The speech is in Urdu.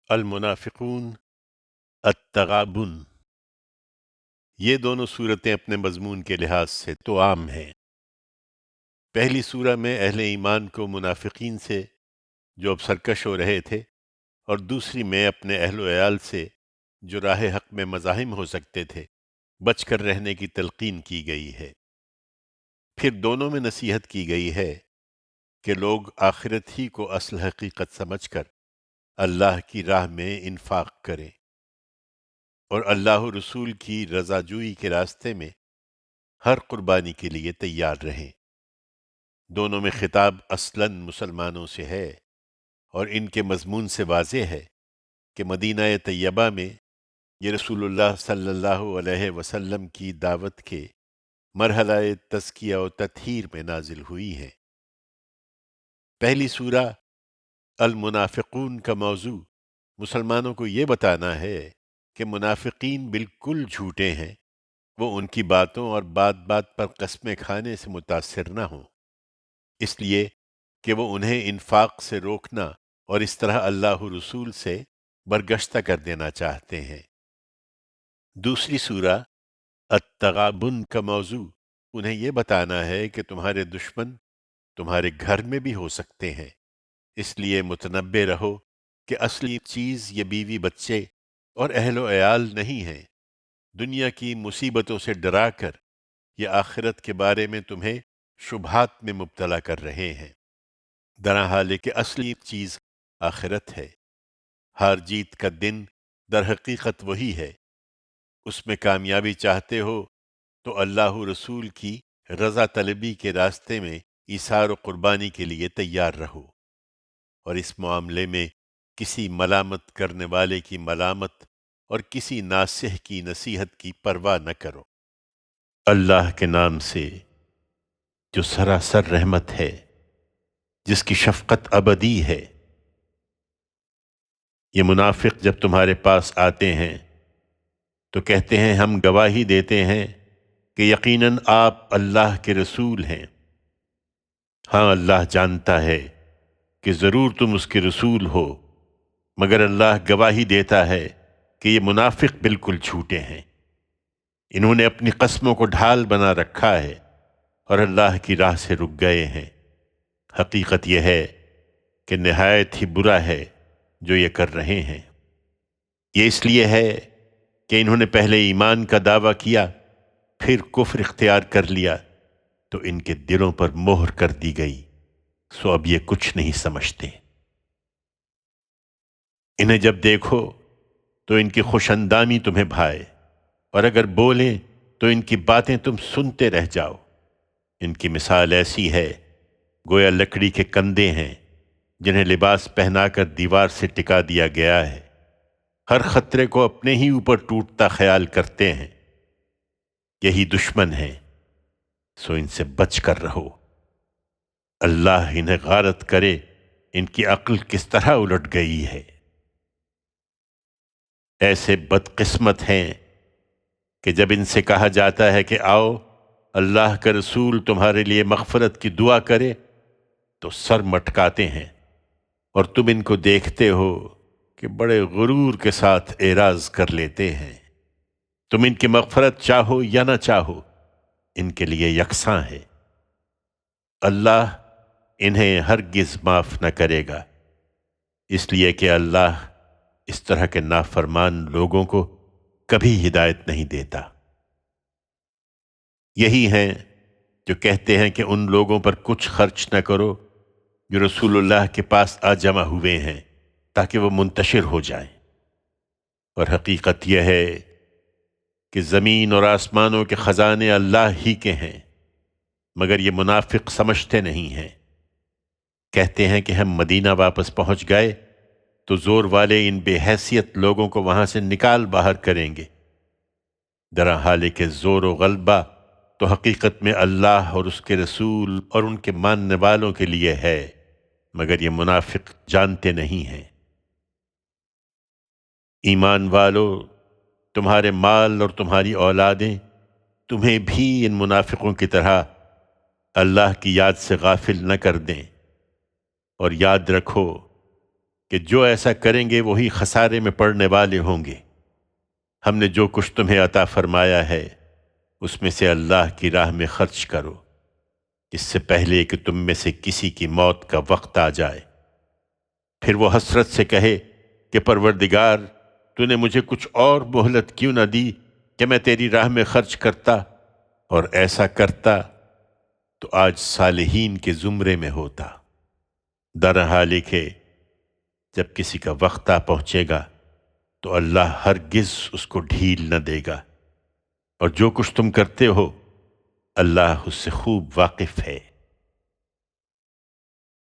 المنافقون، التغابن، یہ دونوں صورتیں اپنے مضمون کے لحاظ سے تو عام ہیں۔ پہلی سورہ میں اہل ایمان کو منافقین سے جو اب سرکش ہو رہے تھے، اور دوسری میں اپنے اہل و عیال سے جو راہ حق میں مزاحم ہو سکتے تھے بچ کر رہنے کی تلقین کی گئی ہے۔ پھر دونوں میں نصیحت کی گئی ہے کہ لوگ آخرت ہی کو اصل حقیقت سمجھ کر اللہ کی راہ میں انفاق کریں اور اللہ و رسول کی رضا جوئی کے راستے میں ہر قربانی کے لیے تیار رہیں۔ دونوں میں خطاب اصلاً مسلمانوں سے ہے، اور ان کے مضمون سے واضح ہے کہ مدینہ طیبہ میں یہ رسول اللہ صلی اللہ علیہ وسلم کی دعوت کے مرحلہ تزکیہ و تطہیر میں نازل ہوئی ہیں۔ پہلی سورہ المنافقون کا موضوع مسلمانوں کو یہ بتانا ہے کہ منافقین بالکل جھوٹے ہیں، وہ ان کی باتوں اور بات بات پر قسمیں کھانے سے متاثر نہ ہوں، اس لیے کہ وہ انہیں انفاق سے روکنا اور اس طرح اللہ رسول سے برگشتہ کر دینا چاہتے ہیں۔ دوسری سورہ التغابن کا موضوع انہیں یہ بتانا ہے کہ تمہارے دشمن تمہارے گھر میں بھی ہو سکتے ہیں، اس لیے متنبہ رہو کہ اصلی چیز یہ بیوی بچے اور اہل و عیال نہیں ہیں۔ دنیا کی مصیبتوں سے ڈرا کر یہ آخرت کے بارے میں تمہیں شبہات میں مبتلا کر رہے ہیں، درحال حال کہ اصلی چیز آخرت ہے۔ ہار جیت کا دن در حقیقت وہی ہے۔ اس میں کامیابی چاہتے ہو تو اللہ رسول کی رضا طلبی کے راستے میں ایثار و قربانی کے لیے تیار رہو، اور اس معاملے میں کسی ملامت کرنے والے کی ملامت اور کسی ناصح کی نصیحت کی پرواہ نہ کرو۔ اللہ کے نام سے جو سراسر رحمت ہے، جس کی شفقت ابدی ہے۔ یہ منافق جب تمہارے پاس آتے ہیں تو کہتے ہیں ہم گواہی دیتے ہیں کہ یقیناً آپ اللہ کے رسول ہیں۔ ہاں، اللہ جانتا ہے کہ ضرور تم اس کے رسول ہو، مگر اللہ گواہی دیتا ہے کہ یہ منافق بالکل جھوٹے ہیں۔ انہوں نے اپنی قسموں کو ڈھال بنا رکھا ہے اور اللہ کی راہ سے رک گئے ہیں۔ حقیقت یہ ہے کہ نہایت ہی برا ہے جو یہ کر رہے ہیں۔ یہ اس لیے ہے کہ انہوں نے پہلے ایمان کا دعویٰ کیا، پھر کفر اختیار کر لیا، تو ان کے دلوں پر مہر کر دی گئی، سو اب یہ کچھ نہیں سمجھتے۔ انہیں جب دیکھو تو ان کی خوش اندامی تمہیں بھائے، اور اگر بولیں تو ان کی باتیں تم سنتے رہ جاؤ۔ ان کی مثال ایسی ہے گویا لکڑی کے کندے ہیں جنہیں لباس پہنا کر دیوار سے ٹکا دیا گیا ہے، ہر خطرے کو اپنے ہی اوپر ٹوٹتا خیال کرتے ہیں۔ یہی دشمن ہیں، سو ان سے بچ کر رہو۔ اللہ انہیں غارت کرے ان کی عقل کس طرح الٹ گئی ہے۔ ایسے بدقسمت ہیں کہ جب ان سے کہا جاتا ہے کہ آؤ اللہ کا رسول تمہارے لیے مغفرت کی دعا کرے تو سر مٹکاتے ہیں، اور تم ان کو دیکھتے ہو کہ بڑے غرور کے ساتھ اعراض کر لیتے ہیں۔ تم ان کی مغفرت چاہو یا نہ چاہو، ان کے لیے یکساں ہے۔ اللہ انہیں ہرگز معاف نہ کرے گا، اس لیے کہ اللہ اس طرح کے نافرمان لوگوں کو کبھی ہدایت نہیں دیتا۔ یہی ہیں جو کہتے ہیں کہ ان لوگوں پر کچھ خرچ نہ کرو جو رسول اللہ کے پاس آ جمع ہوئے ہیں، تاکہ وہ منتشر ہو جائیں، اور حقیقت یہ ہے کہ زمین اور آسمانوں کے خزانے اللہ ہی کے ہیں، مگر یہ منافق سمجھتے نہیں ہیں۔ کہتے ہیں کہ ہم مدینہ واپس پہنچ گئے تو زور والے ان بے حیثیت لوگوں کو وہاں سے نکال باہر کریں گے، درحال کہ زور و غلبہ تو حقیقت میں اللہ اور اس کے رسول اور ان کے ماننے والوں کے لیے ہے، مگر یہ منافق جانتے نہیں ہیں۔ ایمان والو، تمہارے مال اور تمہاری اولادیں تمہیں بھی ان منافقوں کی طرح اللہ کی یاد سے غافل نہ کر دیں، اور یاد رکھو کہ جو ایسا کریں گے وہی خسارے میں پڑنے والے ہوں گے۔ ہم نے جو کچھ تمہیں عطا فرمایا ہے اس میں سے اللہ کی راہ میں خرچ کرو، اس سے پہلے کہ تم میں سے کسی کی موت کا وقت آ جائے۔ پھر وہ حسرت سے کہے کہ پروردگار، تو نے مجھے کچھ اور مہلت کیوں نہ دی کہ میں تیری راہ میں خرچ کرتا، اور ایسا کرتا تو آج صالحین کے زمرے میں ہوتا۔ درحال کہ جب کسی کا وقت آ پہنچے گا تو اللہ ہرگز اس کو ڈھیل نہ دے گا، اور جو کچھ تم کرتے ہو اللہ اس سے خوب واقف ہے۔